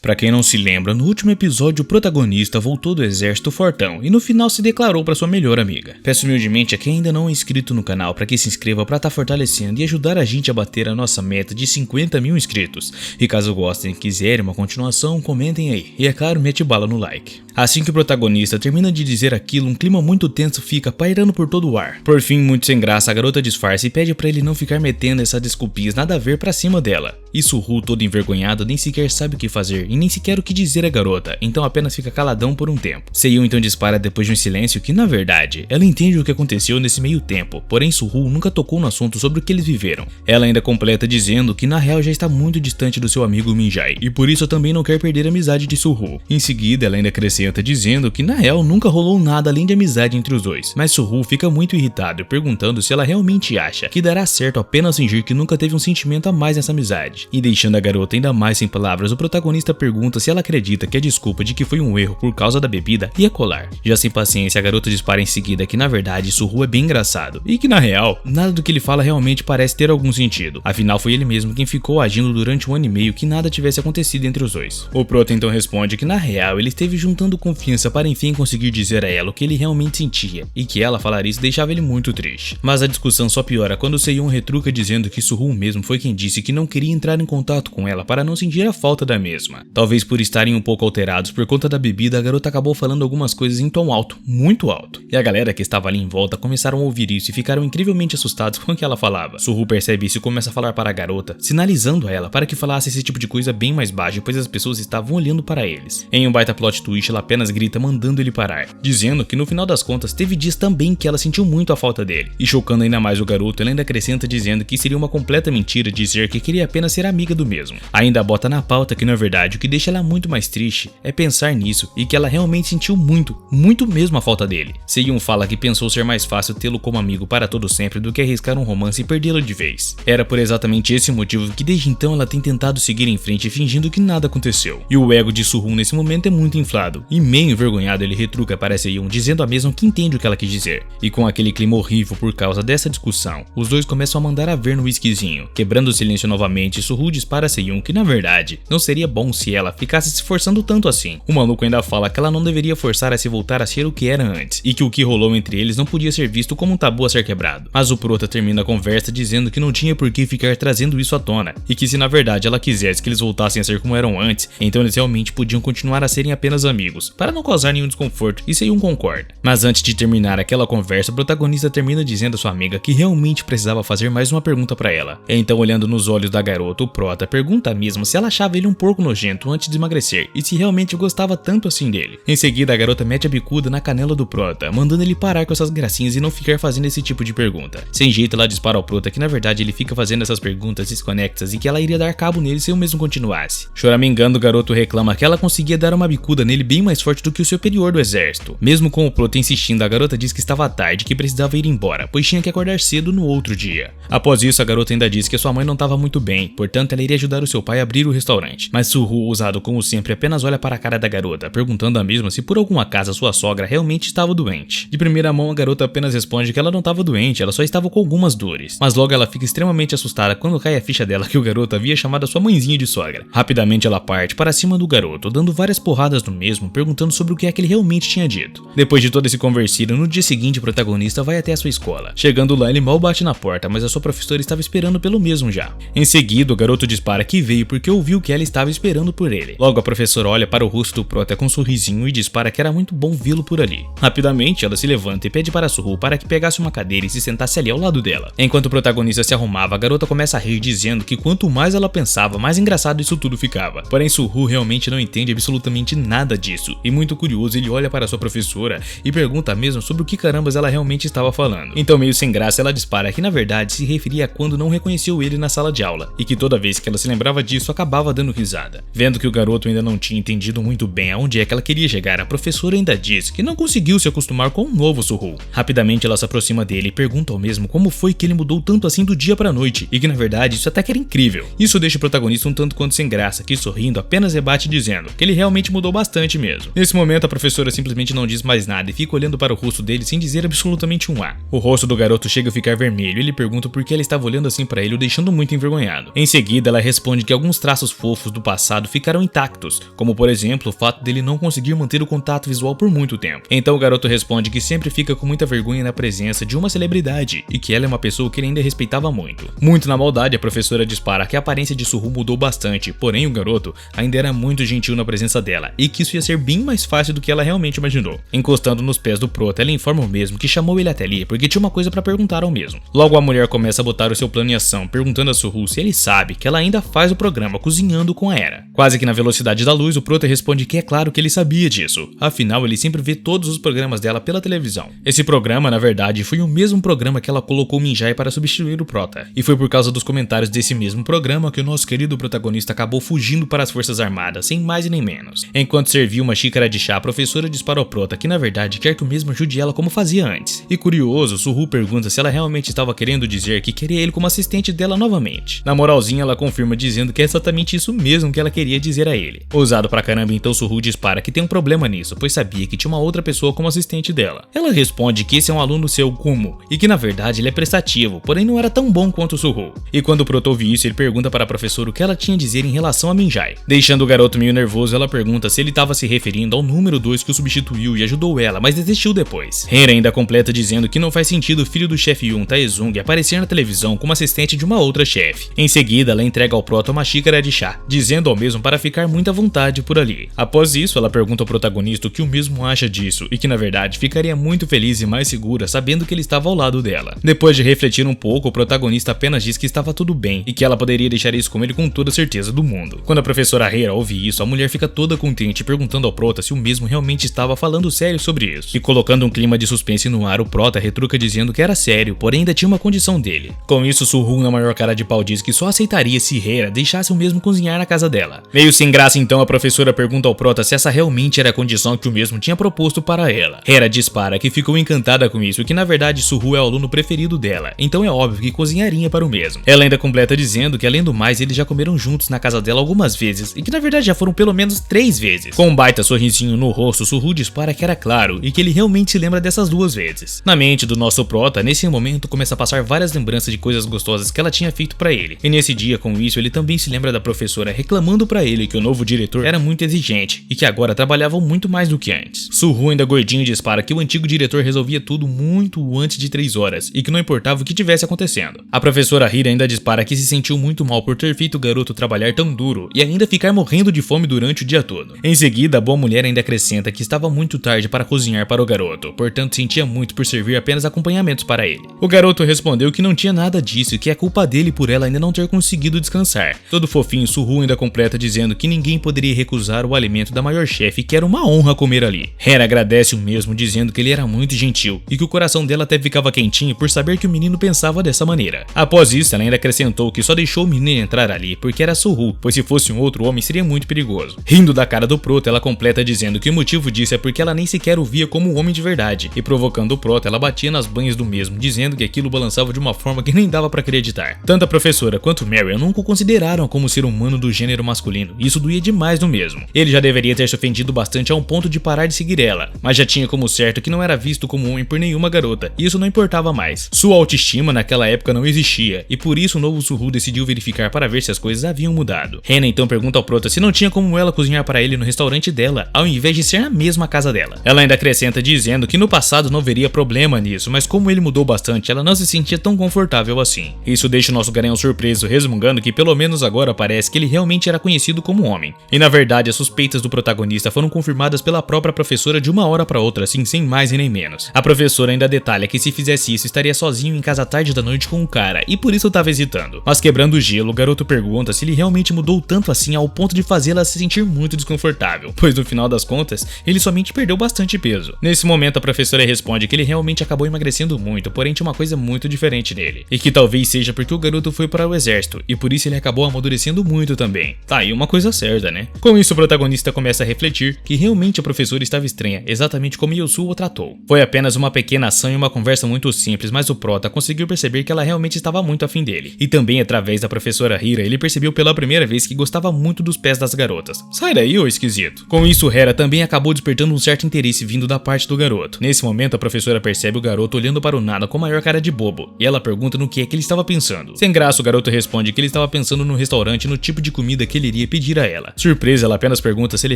Pra quem não se lembra, no último episódio o protagonista voltou do exército fortão e no final se declarou pra sua melhor amiga. Peço humildemente a quem ainda não é inscrito no canal para que se inscreva pra tá fortalecendo e ajudar a gente a bater a nossa meta de 50 mil inscritos. E caso gostem e quiserem uma continuação, comentem aí. E é claro, mete bala no like. Assim que o protagonista termina de dizer aquilo, um clima muito tenso fica pairando por todo o ar. Por fim, muito sem graça, a garota disfarça e pede pra ele não ficar metendo essas desculpinhas nada a ver pra cima dela. E Suhu, todo envergonhado, nem sequer sabe o que fazer e nem sequer o que dizer à garota, então apenas fica caladão por um tempo. Seiyu então dispara depois de um silêncio que, na verdade, ela entende o que aconteceu nesse meio tempo, porém Suhu nunca tocou no assunto sobre o que eles viveram. Ela ainda completa dizendo que na real já está muito distante do seu amigo Minjai, e por isso também não quer perder a amizade de Suhu. Em seguida, ela ainda acrescenta dizendo que na real nunca rolou nada além de amizade entre os dois, mas Suhu fica muito irritado, perguntando se ela realmente acha que dará certo apenas fingir que nunca teve um sentimento a mais nessa amizade. E deixando a garota ainda mais sem palavras, o protagonista pergunta se ela acredita que a desculpa de que foi um erro por causa da bebida ia colar. Já sem paciência, a garota dispara em seguida que na verdade Suhu é bem engraçado, e que na real, nada do que ele fala realmente parece ter algum sentido, afinal foi ele mesmo quem ficou agindo durante 1 ano e meio que nada tivesse acontecido entre os dois. O prota então responde que na real ele esteve juntando confiança para enfim conseguir dizer a ela o que ele realmente sentia, e que ela falar isso deixava ele muito triste. Mas a discussão só piora quando Seiyu retruca dizendo que Suhu mesmo foi quem disse que não queria entrar em contato com ela para não sentir a falta da mesma. Talvez por estarem um pouco alterados por conta da bebida, a garota acabou falando algumas coisas em tom alto, muito alto, e a galera que estava ali em volta começaram a ouvir isso e ficaram incrivelmente assustados com o que ela falava. Suhu percebe isso e começa a falar para a garota, sinalizando a ela para que falasse esse tipo de coisa bem mais baixo, pois as pessoas estavam olhando para eles. Em um baita plot twist, ela apenas grita mandando ele parar, dizendo que no final das contas teve dias também que ela sentiu muito a falta dele, e chocando ainda mais o garoto, ela ainda acrescenta dizendo que seria uma completa mentira dizer que queria apenas ser amiga do mesmo. Ainda bota na pauta que na verdade o que deixa ela muito mais triste é pensar nisso e que ela realmente sentiu muito mesmo a falta dele. Seiyu fala que pensou ser mais fácil tê-lo como amigo para todo sempre do que arriscar um romance e perdê-lo de vez. Era por exatamente esse motivo que desde então ela tem tentado seguir em frente fingindo que nada aconteceu. E o ego de Suhu nesse momento é muito inflado, e meio envergonhado ele retruca para Seiyu dizendo a mesma que entende o que ela quis dizer. E com aquele clima horrível por causa dessa discussão, os dois começam a mandar a ver no whiskyzinho. Quebrando o silêncio novamente, Suhu dispara a Seiyu que na verdade não seria bom se ela ficasse se forçando tanto assim. O maluco ainda fala que ela não deveria forçar a se voltar a ser o que era antes, e que o que rolou entre eles não podia ser visto como um tabu a ser quebrado. Mas o prota termina a conversa dizendo que não tinha por que ficar trazendo isso à tona, e que se na verdade ela quisesse que eles voltassem a ser como eram antes, então eles realmente podiam continuar a serem apenas amigos, para não causar nenhum desconforto, e Seiyu concorda. Mas antes de terminar aquela conversa, o protagonista termina dizendo a sua amiga que realmente precisava fazer mais uma pergunta para ela. Então, olhando nos olhos da garota, o prota pergunta mesmo se ela achava ele um pouco nojento antes de emagrecer e se realmente gostava tanto assim dele. Em seguida, a garota mete a bicuda na canela do prota, mandando ele parar com essas gracinhas e não ficar fazendo esse tipo de pergunta. Sem jeito, ela dispara ao prota que na verdade ele fica fazendo essas perguntas desconexas e que ela iria dar cabo nele se eu mesmo continuasse. Choramingando, o garoto reclama que ela conseguia dar uma bicuda nele bem mais forte do que o superior do exército. Mesmo com o prota insistindo, a garota diz que estava tarde e que precisava ir embora, pois tinha que acordar cedo no outro dia. Após isso, a garota ainda diz que sua mãe não estava muito bem, portanto ela iria ajudar o seu pai a abrir o restaurante. Mas Suhu, usado como sempre, apenas olha para a cara da garota, perguntando a mesma se por algum acaso sua sogra realmente estava doente. De primeira mão, a garota apenas responde que ela não estava doente, ela só estava com algumas dores. Mas logo ela fica extremamente assustada quando cai a ficha dela que o garoto havia chamado a sua mãezinha de sogra. Rapidamente ela parte para cima do garoto, dando várias porradas no mesmo, perguntando sobre o que é que ele realmente tinha dito. Depois de todo esse conversilho, no dia seguinte o protagonista vai até a sua escola. Chegando lá, ele mal bate na porta, mas a sua professora estava esperando pelo mesmo já. Em seguida, o garoto dispara que veio porque ouviu que ela estava esperando por ele. Logo, a professora olha para o rosto do prota com um sorrisinho e dispara que era muito bom vê-lo por ali. Rapidamente, ela se levanta e pede para Suhu para que pegasse uma cadeira e se sentasse ali ao lado dela. Enquanto o protagonista se arrumava, a garota começa a rir dizendo que quanto mais ela pensava, mais engraçado isso tudo ficava. Porém, Suhu realmente não entende absolutamente nada disso. E muito curioso, ele olha para sua professora e pergunta mesmo sobre o que carambas ela realmente estava falando. Então, meio sem graça, ela dispara que na verdade se referia a quando não reconheceu ele na sala de aula, e que toda vez que ela se lembrava disso, acabava dando risada. Vendo que o garoto ainda não tinha entendido muito bem aonde é que ela queria chegar, a professora ainda diz que não conseguiu se acostumar com um novo Suhu. Rapidamente ela se aproxima dele e pergunta ao mesmo como foi que ele mudou tanto assim do dia pra noite, e que na verdade isso até que era incrível. Isso deixa o protagonista um tanto quanto sem graça, que sorrindo apenas rebate dizendo que ele realmente mudou bastante mesmo. Nesse momento a professora simplesmente não diz mais nada e fica olhando para o rosto dele sem dizer absolutamente um A. O rosto do garoto chega a ficar vermelho e ele pergunta por que ela estava olhando assim pra ele, o deixando muito envergonhado. Em seguida, ela responde que alguns traços fofos do passado ficaram intactos, como por exemplo o fato dele não conseguir manter o contato visual por muito tempo. Então o garoto responde que sempre fica com muita vergonha na presença de uma celebridade e que ela é uma pessoa que ele ainda respeitava muito. Muito na maldade, a professora dispara que a aparência de Suhu mudou bastante, porém o garoto ainda era muito gentil na presença dela e que isso ia ser bem mais fácil do que ela realmente imaginou. Encostando nos pés do prota, ela informa o mesmo que chamou ele até ali porque tinha uma coisa pra perguntar ao mesmo. Logo a mulher começa a botar o seu plano em ação, perguntando a Suhu se ele sabe que ela ainda faz o programa Cozinhando com a Era. Quase que na velocidade da luz, o prota responde que é claro que ele sabia disso, afinal ele sempre vê todos os programas dela pela televisão. Esse programa, na verdade, foi o mesmo programa que ela colocou o Minjai para substituir o prota, e foi por causa dos comentários desse mesmo programa que o nosso querido protagonista acabou fugindo para as Forças Armadas, sem mais e nem menos. Enquanto servia uma xícara de chá, a professora dispara ao prota que na verdade quer que o mesmo ajude ela como fazia antes. E curioso, Suhu pergunta se ela realmente estava querendo dizer que queria ele como assistente dela novamente. Na moralzinha, ela confirma dizendo que é exatamente isso mesmo que ela queria dizer a ele. Ousado pra caramba, então Suhu dispara que tem um problema nisso, pois sabia que tinha uma outra pessoa como assistente dela. Ela responde que esse é um aluno seu Kumo, e que na verdade ele é prestativo, porém não era tão bom quanto o Suhu. E quando o prota ouve isso, ele pergunta para a professora o que ela tinha a dizer em relação a Minjai. Deixando o garoto meio nervoso, ela pergunta se ele estava se referindo ao número 2 que o substituiu e ajudou ela, mas desistiu depois. Hera ainda completa dizendo que não faz sentido o filho do chefe Yun, Taezung, aparecer na televisão como assistente de uma outra chefe. Em seguida, ela entrega ao prota uma xícara de chá, dizendo ao mesmo para ficar muito à vontade por ali. Após isso, ela pergunta ao protagonista o que o mesmo acha disso e que na verdade ficaria muito feliz e mais segura sabendo que ele estava ao lado dela. Depois de refletir um pouco, o protagonista apenas diz que estava tudo bem e que ela poderia deixar isso com ele com toda certeza do mundo. Quando a professora Hera ouve isso, a mulher fica toda contente perguntando ao prota se o mesmo realmente estava falando sério sobre isso. E colocando um clima de suspense no ar, o prota retruca dizendo que era sério, porém ainda tinha uma condição dele. Com isso, Suhu, na maior cara de pau, diz que só aceitaria se Hera deixasse o mesmo cozinhar na casa dela. Meio sem graça, então, a professora pergunta ao prota se essa realmente era a condição que o mesmo tinha proposto para ela. Hera dispara que ficou encantada com isso e que na verdade Suhu é o aluno preferido dela, então é óbvio que cozinharia para o mesmo. Ela ainda completa dizendo que além do mais eles já comeram juntos na casa dela algumas vezes e que na verdade já foram pelo menos 3 vezes. Com um baita sorrisinho no rosto, Suhu dispara que era claro e que ele realmente se lembra dessas 2 vezes. Na mente do nosso prota, nesse momento começa a passar várias lembranças de coisas gostosas que ela tinha feito para ele. E nesse dia, com isso, ele também se lembra da professora reclamando para ele que o novo diretor era muito exigente e que agora trabalhavam muito mais do que antes. Suhu, ainda gordinho, dispara que o antigo diretor resolvia tudo muito antes de 3 horas e que não importava o que tivesse acontecendo. A professora Hira ainda dispara que se sentiu muito mal por ter feito o garoto trabalhar tão duro e ainda ficar morrendo de fome durante o dia todo. Em seguida, a boa mulher ainda acrescenta que estava muito tarde para cozinhar para o garoto, portanto sentia muito por servir apenas acompanhamentos para ele. O garoto respondeu que não tinha nada disso e que é culpa dele por ela ainda não ter conseguido descansar. Todo fofinho, Suhu ainda completa dizendo que ninguém poderia recusar o alimento da maior chefe e que era uma honra comer ali. Hera agradece o mesmo dizendo que ele era muito gentil e que o coração dela até ficava quentinho por saber que o menino pensava dessa maneira. Após isso, ela ainda acrescentou que só deixou o menino entrar ali porque era Suhu, pois se fosse um outro homem seria muito perigoso. Rindo da cara do prota, ela completa dizendo que o motivo disso é porque ela nem sequer o via como um homem de verdade, e provocando o prota, ela batia nas banhas do mesmo, dizendo que aquilo balançava de uma forma que nem dava pra acreditar. Tanto a professora quanto Marion nunca o consideraram como ser humano do gênero masculino, e isso doía demais no mesmo. Ele já deveria ter se ofendido bastante a um ponto de parar de seguir ela, mas já tinha como certo que não era visto como homem por nenhuma garota, e isso não importava mais. Sua autoestima naquela época não existia, e por isso o novo Suhu decidiu verificar para ver se as coisas haviam mudado. Hena então pergunta ao prota se não tinha como ela cozinhar para ele no restaurante dela, ao invés de ser na mesma casa dela. Ela ainda acrescenta dizendo que no passado não veria problema nisso, mas como ele mudou bastante, ela não se sentia tão confortável assim. Isso deixa o nosso garanhão surpreso, resmungando que pelo menos agora parece que ele realmente era conhecido como homem. E na verdade, as suspeitas do protagonista foram confirmadas pela própria professora de uma hora para outra, assim, sem mais e nem menos. A professora ainda detalha que se fizesse isso, estaria sozinho em casa à tarde da noite com um cara, e por isso estava hesitando. Mas quebrando o gelo, o garoto pergunta se ele realmente mudou tanto assim ao ponto de fazê-la se sentir muito desconfortável, pois no final das contas, ele somente perdeu bastante peso. Nesse momento, a professora responde que ele realmente acabou emagrecendo muito, porém tinha uma coisa muito diferente nele, e que talvez seja porque o garoto foi para o exército, e por isso ele acabou amadurecendo muito também. Tá aí uma coisa certa, né? Com isso, o protagonista começa a refletir que realmente a professora estava estranha, exatamente como Yosu o tratou. Foi apenas uma pequena ação e uma conversa muito simples, mas o prota conseguiu perceber que ela realmente estava muito afim dele. E também através da professora Hira, ele percebeu pela primeira vez que gostava muito dos pés das garotas. Sai daí, ô esquisito. Com isso, Hera também acabou despertando um certo interesse vindo da parte do garoto. Nesse momento, a professora percebe o garoto olhando para o nada com a maior cara de bobo, e ela pergunta no que é que ele estava pensando. Sem graça, o garoto responde responde que ele estava pensando no restaurante e no tipo de comida que ele iria pedir a ela. Surpresa, ela apenas pergunta se ele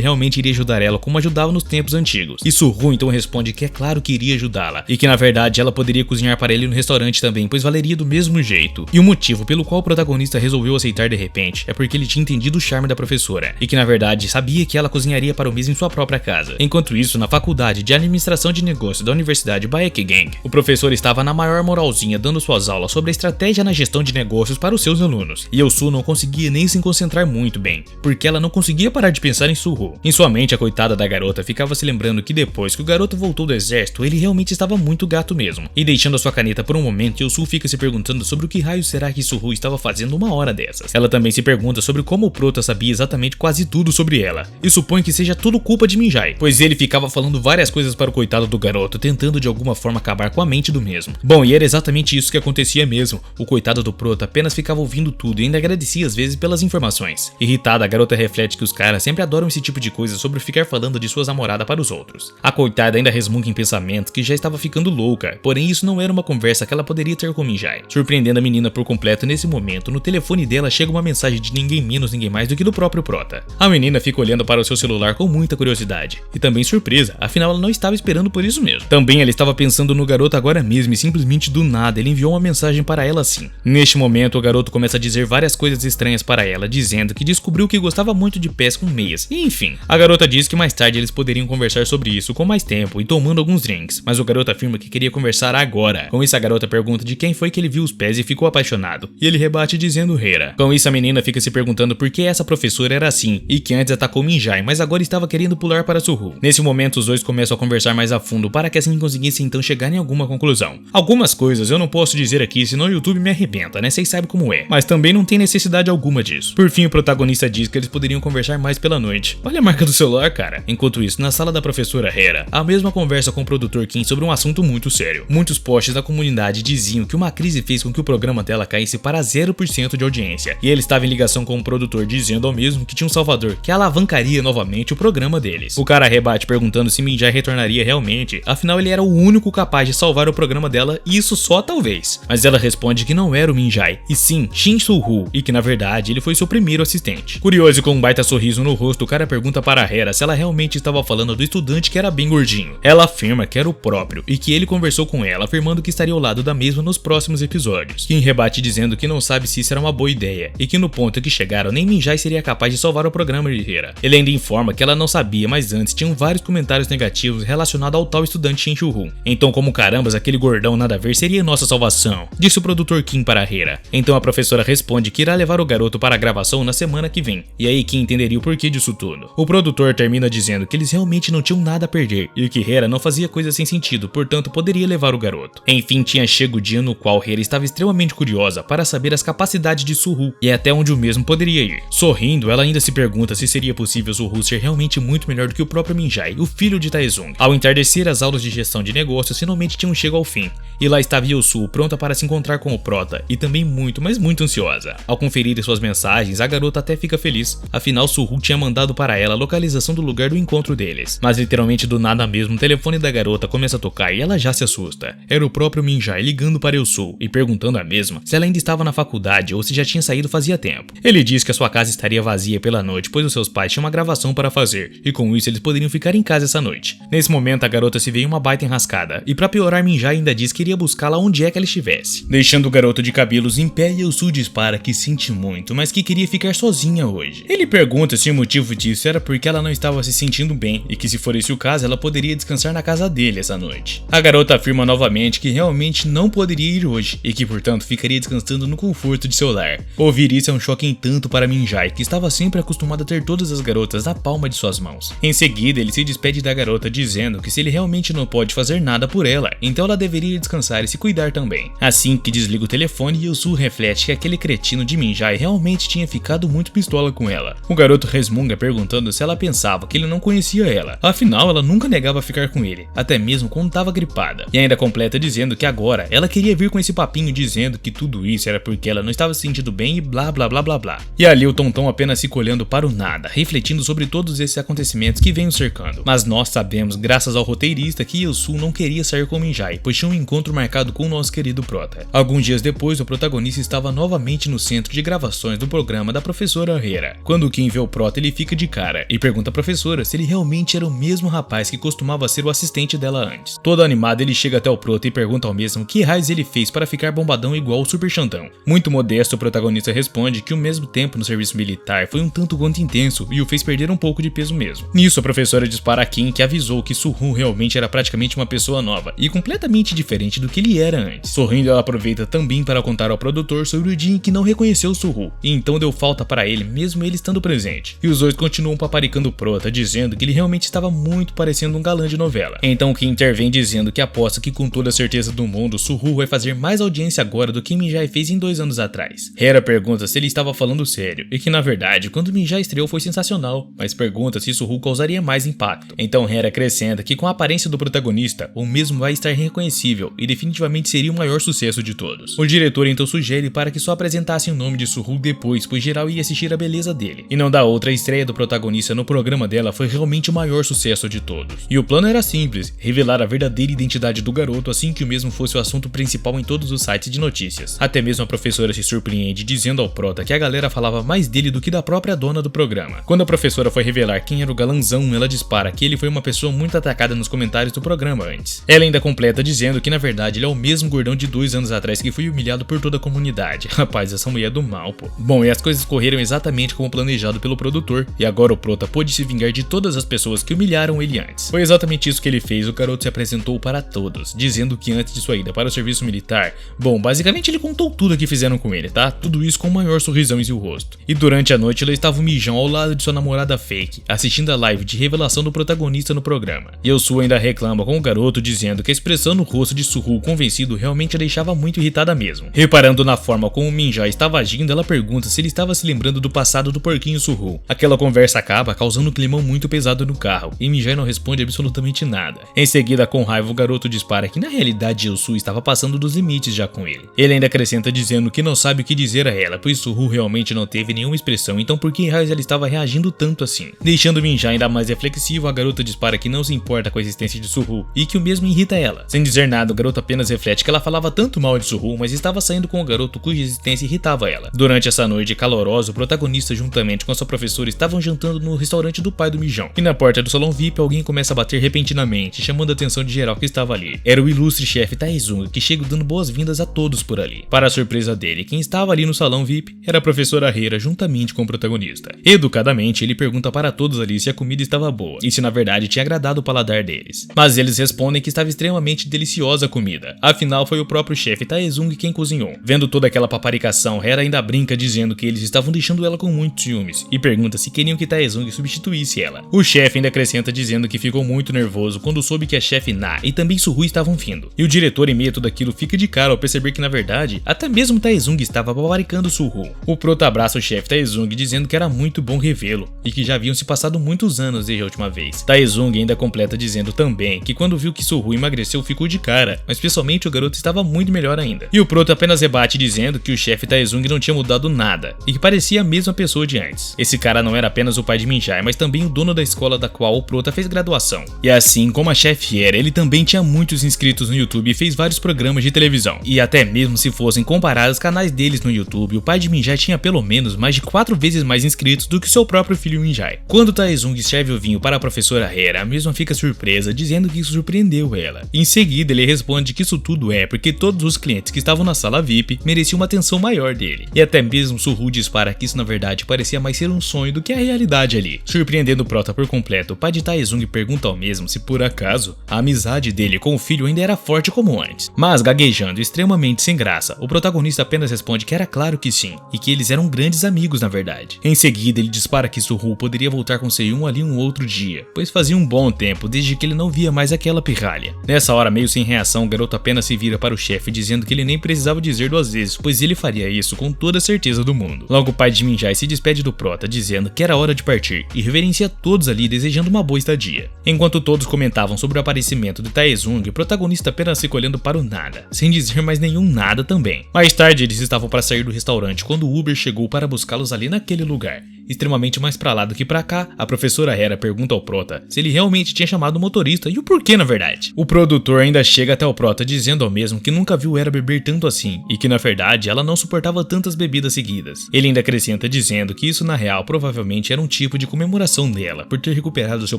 realmente iria ajudar ela como ajudava nos tempos antigos. E Su-Ho então responde que é claro que iria ajudá-la e que na verdade ela poderia cozinhar para ele no restaurante também, pois valeria do mesmo jeito. E o motivo pelo qual o protagonista resolveu aceitar de repente é porque ele tinha entendido o charme da professora e que na verdade sabia que ela cozinharia para o mesmo em sua própria casa. Enquanto isso, na faculdade de administração de negócios da Universidade Baekgang, o professor estava na maior moralzinha dando suas aulas sobre a estratégia na gestão de negócios para os seus alunos. E Yeosu não conseguia nem se concentrar muito bem, porque ela não conseguia parar de pensar em Su-Ho. Em sua mente, a coitada da garota ficava se lembrando que depois que o garoto voltou do exército, ele realmente estava muito gato mesmo. E deixando a sua caneta por um momento, Yeosu fica se perguntando sobre o que raio será que Su-Ho estava fazendo uma hora dessas. Ela também se pergunta sobre como o prota sabia exatamente quase tudo sobre ela, e supõe que seja tudo culpa de Min-jae, pois ele ficava falando várias coisas para o coitado do garoto, tentando de alguma forma acabar com a mente do mesmo. Bom, e era exatamente isso que acontecia mesmo. O coitado do prota apenas ficava ouvindo tudo e ainda agradecia às vezes pelas informações. Irritada, a garota reflete que os caras sempre adoram esse tipo de coisa sobre ficar falando de suas namoradas para os outros. A coitada ainda resmunga em pensamentos que já estava ficando louca, porém isso não era uma conversa que ela poderia ter com Min-jae. Surpreendendo a menina por completo nesse momento, no telefone dela chega uma mensagem de ninguém menos, ninguém mais do que do próprio prota. A menina fica olhando para o seu celular com muita curiosidade e também surpresa, afinal ela não estava esperando por isso mesmo. Também ela estava pensando no garoto agora mesmo e simplesmente do nada ele enviou uma mensagem para ela assim. Neste momento o garoto começa a dizer várias coisas estranhas para ela, dizendo que descobriu que gostava muito de pés com meias. E enfim, a garota diz que mais tarde eles poderiam conversar sobre isso com mais tempo e tomando alguns drinks, mas o garoto afirma que queria conversar agora. Com isso a garota pergunta de quem foi que ele viu os pés e ficou apaixonado, e ele rebate dizendo Hera. Com isso a menina fica se perguntando por que essa professora era assim e que antes atacou Min-jae, mas agora estava querendo pular para Su-Ho. Nesse momento os dois começam a conversar mais a fundo para que assim conseguissem então chegar em alguma conclusão. Algumas coisas eu não posso dizer aqui, senão o YouTube me arrebenta, né? Vocês sabem como é. Mas também não tem necessidade alguma disso. Por fim, o protagonista diz que eles poderiam conversar mais pela noite. Olha a marca do celular, cara. Enquanto isso, na sala da professora Hera, a mesma conversa com o produtor Kim sobre um assunto muito sério. Muitos posts da comunidade diziam que uma crise fez com que o programa dela caísse para 0% de audiência. E ele estava em ligação com o produtor dizendo ao mesmo que tinha um salvador que alavancaria novamente o programa deles. O cara rebate perguntando se Min-jae retornaria realmente, afinal ele era o único capaz de salvar o programa dela e isso só talvez. Mas ela responde que não era o Min-jae, e sim Shin Su-Ho, e que na verdade ele foi seu primeiro assistente. Curioso e com um baita sorriso no rosto, o cara pergunta para a Hera se ela realmente estava falando do estudante que era bem gordinho. Ela afirma que era o próprio e que ele conversou com ela afirmando que estaria ao lado da mesma nos próximos episódios. Kim rebate dizendo que não sabe se isso era uma boa ideia e que no ponto que chegaram nem Min-jae seria capaz de salvar o programa de Hera. Ele ainda informa que ela não sabia, mas antes tinham vários comentários negativos relacionados ao tal estudante Shin Su-Ho. Então como carambas aquele gordão nada a ver seria nossa salvação, disse o produtor Kim para Hera. Então a professora responde que irá levar o garoto para a gravação na semana que vem, e aí Kim entenderia o porquê disso tudo. O produtor termina dizendo que eles realmente não tinham nada a perder e que Hera não fazia coisa sem sentido, portanto poderia levar o garoto. Enfim, tinha chego o dia no qual Hera estava extremamente curiosa para saber as capacidades de Su-Ho e até onde o mesmo poderia ir. Sorrindo, ela ainda se pergunta se seria possível Su-Ho ser realmente muito melhor do que o próprio Min-jae, o filho de Taezong. Ao entardecer, as aulas de gestão de negócios finalmente tinham chego ao fim, e lá estava Yeosu pronta para se encontrar com o prota e também muito, mas muito ansiosa. Ao conferir suas mensagens, a garota até fica feliz, afinal Su-Ho tinha mandado para ela a localização do lugar do encontro deles. Mas literalmente do nada mesmo, o telefone da garota começa a tocar e ela já se assusta. Era o próprio Min-jae ligando para Yeosu e perguntando a mesma se ela ainda estava na faculdade ou se já tinha saído fazia tempo. Ele diz que a sua casa estaria vazia pela noite, pois os seus pais tinham uma gravação para fazer, e com isso eles poderiam ficar em casa essa noite. Nesse momento a garota se vê em uma baita enrascada, e pra piorar Min-jae ainda diz que iria buscá-la onde é que ela estivesse. Deixando o garoto de cabelos em pé, Yeosu dispara que sente muito, mas que queria ficar sozinha hoje. Ele pergunta se o motivo disso era porque ela não estava se sentindo bem, e que se for esse o caso ela poderia descansar na casa dele essa noite. A garota afirma novamente que realmente não poderia ir hoje, e que portanto ficaria descansando no conforto de seu lar. Ouvir isso é um choque em tanto para Min-jae, que estava sempre acostumado a ter todas as garotas na palma de suas mãos. Em seguida ele se despede da garota dizendo que se ele realmente não pode fazer nada por ela, então ela deveria descansar e se cuidar também. Assim que desliga o telefone, Yeosu reflete que aquele cretino de Min-jae realmente tinha ficado muito pistola com ela. O garoto resmunga perguntando se ela pensava que ele não conhecia ela, afinal ela nunca negava ficar com ele, até mesmo quando estava gripada. E ainda completa dizendo que agora ela queria vir com esse papinho dizendo que tudo isso era porque ela não estava se sentindo bem e blá blá blá blá blá. E ali o Tonton apenas fica olhando para o nada, refletindo sobre todos esses acontecimentos que vêm o cercando. Mas nós sabemos, graças ao roteirista, que Yeosu não queria sair com Min-jae, pois tinha um encontro marcado com o nosso querido prota. Alguns dias depois, o protagonista estava novamente novamente no centro de gravações do programa da professora Hera. Quando o Kim vê o Prota, ele fica de cara e pergunta à professora se ele realmente era o mesmo rapaz que costumava ser o assistente dela antes. Todo animado, ele chega até o Prota e pergunta ao mesmo que raios ele fez para ficar bombadão igual o Super Xandão. Muito modesto, o protagonista responde que o mesmo tempo no serviço militar foi um tanto quanto intenso e o fez perder um pouco de peso mesmo. Nisso, a professora dispara a Kim, que avisou que Suhu realmente era praticamente uma pessoa nova e completamente diferente do que ele era antes. Sorrindo, ela aproveita também para contar ao produtor sobre o dia em que não reconheceu Suhu e então deu falta para ele, mesmo ele estando presente. E os dois continuam paparicando o Prota, dizendo que ele realmente estava muito parecendo um galã de novela. Então Kim intervém dizendo que aposta que com toda a certeza do mundo, Suhu vai fazer mais audiência agora do que Minjai fez em 2 anos atrás. Hera pergunta se ele estava falando sério e que na verdade, quando Minjai estreou foi sensacional, mas pergunta se Suhu causaria mais impacto. Então Hera acrescenta que com a aparência do protagonista, o mesmo vai estar reconhecível e definitivamente seria o maior sucesso de todos. O diretor então sugere para que só apresentassem o nome de Suhu depois, pois geral ia assistir a beleza dele. E não dá outra, a estreia do protagonista no programa dela foi realmente o maior sucesso de todos. E o plano era simples, revelar a verdadeira identidade do garoto assim que o mesmo fosse o assunto principal em todos os sites de notícias. Até mesmo a professora se surpreende dizendo ao Prota que a galera falava mais dele do que da própria dona do programa. Quando a professora foi revelar quem era o galanzão, ela dispara que ele foi uma pessoa muito atacada nos comentários do programa antes. Ela ainda completa dizendo que na verdade ele é o mesmo gordão de 2 anos atrás que foi humilhado por toda a comunidade. Rapaz, essa mulher é do mal, pô. Bom, e as coisas correram exatamente como planejado pelo produtor, e agora o Prota pôde se vingar de todas as pessoas que humilharam ele antes. Foi exatamente isso que ele fez, o garoto se apresentou para todos, dizendo que antes de sua ida para o serviço militar, bom, basicamente ele contou tudo o que fizeram com ele, tá? Tudo isso com o maior sorrisão em seu rosto. E durante a noite ela estava o Mijão ao lado de sua namorada fake, assistindo a live de revelação do protagonista no programa. E Yosu ainda reclama com o garoto, dizendo que a expressão no rosto de Suhu convencido realmente a deixava muito irritada mesmo. Reparando na forma como o Minjai estava agindo, ela pergunta se ele estava se lembrando do passado do porquinho Suhu. Aquela conversa acaba causando um climão muito pesado no carro, e Minjai não responde absolutamente nada. Em seguida, com raiva, o garoto dispara que na realidade Yosu estava passando dos limites já com ele. Ele ainda acrescenta dizendo que não sabe o que dizer a ela, pois Suhu realmente não teve nenhuma expressão, então por que raios ela estava reagindo tanto assim? Deixando Minjai ainda mais reflexivo, a garota dispara que não se importa com a existência de Suhu e que o mesmo irrita ela. Sem dizer nada, o garoto apenas reflete que ela falava tanto mal de Suhu, mas estava saindo com o garoto cuja existência irritava ela. Durante essa noite calorosa, o protagonista juntamente com sua professora estavam jantando no restaurante do pai do Mijão. E na porta do salão VIP, alguém começa a bater repentinamente, chamando a atenção de geral que estava ali. Era o ilustre chefe Taezung, que chega dando boas-vindas a todos por ali. Para a surpresa dele, quem estava ali no salão VIP era a professora Hera juntamente com o protagonista. Educadamente, ele pergunta para todos ali se a comida estava boa e se na verdade tinha agradado o paladar deles. Mas eles respondem que estava extremamente deliciosa a comida. Afinal, foi o próprio chefe Taezung quem cozinhou. Vendo toda aquela paparicação, Hera ainda brinca dizendo que eles estavam deixando ela com muitos ciúmes e pergunta se queriam que Taezung substituísse ela. O chefe ainda acrescenta dizendo que ficou muito nervoso quando soube que a chefe Na e também Suhu estavam vindo. E o diretor, em meio a tudo aquilo, fica de cara ao perceber que na verdade até mesmo Taezung estava paparicando Suhu. O Prota abraça o chefe Taezung dizendo que era muito bom revê-lo e que já haviam se passado muitos anos desde a última vez. Taezung ainda completa dizendo também que quando viu que Suhu emagreceu ficou de cara, mas pessoalmente o garoto estava muito melhor ainda. E o Prota apenas rebate dizendo que o chefe Taezung não tinha mudado nada e que parecia a mesma pessoa de antes. Esse cara não era apenas o pai de Minjai, mas também o dono da escola da qual o Prota fez graduação. E assim como a chefe era, ele também tinha muitos inscritos no YouTube e fez vários programas de televisão. E até mesmo se fossem comparados os canais deles no YouTube, o pai de Minjai tinha pelo menos mais de 4 vezes mais inscritos do que seu próprio filho Minjai. Quando Taezung serve o vinho para a professora Hera, a mesma fica surpresa, dizendo que isso surpreendeu ela. Em seguida, ele responde que isso tudo é porque todos os clientes que estavam na sala VIP mereciam uma atenção maior dele. E até mesmo Suhu dispara que isso na verdade parecia mais ser um sonho do que a realidade ali. Surpreendendo o Prota por completo, o pai de Taezung pergunta ao mesmo se por acaso a amizade dele com o filho ainda era forte como antes. Mas gaguejando extremamente sem graça, o protagonista apenas responde que era claro que sim, e que eles eram grandes amigos na verdade. Em seguida, ele dispara que Suhu poderia voltar com Seyun ali um outro dia, pois fazia um bom tempo desde que ele não via mais aquela pirralha. Nessa hora, meio sem reação, o garoto apenas se vira para o chefe dizendo que ele nem precisava dizer 2 vezes, pois ele faria isso com toda a certeza do mundo. Logo o pai de Minjai se despede do Prota dizendo que era hora de partir e reverencia todos ali desejando uma boa estadia. Enquanto todos comentavam sobre o aparecimento de Taezung, o protagonista apenas fica olhando para o nada, sem dizer mais nenhum nada também. Mais tarde eles estavam para sair do restaurante quando o Uber chegou para buscá-los ali naquele lugar. Extremamente mais pra lá do que pra cá, a professora Hera pergunta ao Prota se ele realmente tinha chamado o motorista e o porquê na verdade. O produtor ainda chega até o Prota dizendo ao mesmo que nunca viu Hera beber tanto assim e que na verdade ela não suportava tantas bebidas seguidas. Ele ainda acrescenta dizendo que isso na real provavelmente era um tipo de comemoração dela por ter recuperado seu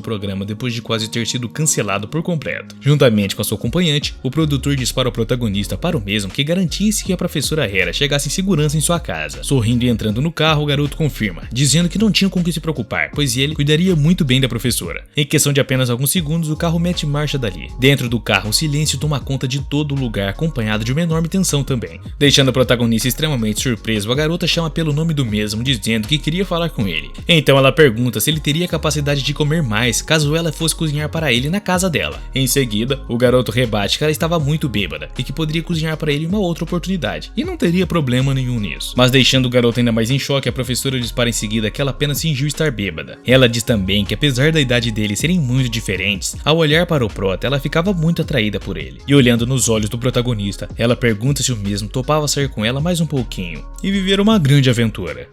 programa depois de quase ter sido cancelado por completo. Juntamente com a sua acompanhante, o produtor diz para o protagonista para o mesmo que garantisse que a professora Hera chegasse em segurança em sua casa. Sorrindo e entrando no carro, o garoto confirma, dizendo que não tinha com o que se preocupar, pois ele cuidaria muito bem da professora. Em questão de apenas alguns segundos, o carro mete marcha dali. Dentro do carro, o silêncio toma conta de todo o lugar, acompanhado de uma enorme tensão também. Deixando o protagonista extremamente surpreso, a garota chama pelo nome do mesmo, dizendo que queria falar com ele. Então ela pergunta se ele teria capacidade de comer mais, caso ela fosse cozinhar para ele na casa dela. Em seguida, o garoto rebate que ela estava muito bêbada e que poderia cozinhar para ele uma outra oportunidade, e não teria problema nenhum nisso. Mas deixando o garoto ainda mais em choque, a professora dispara em seguida que ela apenas fingiu estar bêbada. Ela diz também que apesar da idade deles serem muito diferentes, ao olhar para o Prota, ela ficava muito atraída por ele. E olhando nos olhos do protagonista, ela pergunta se o mesmo topava sair com ela mais um pouquinho e viver uma grande aventura.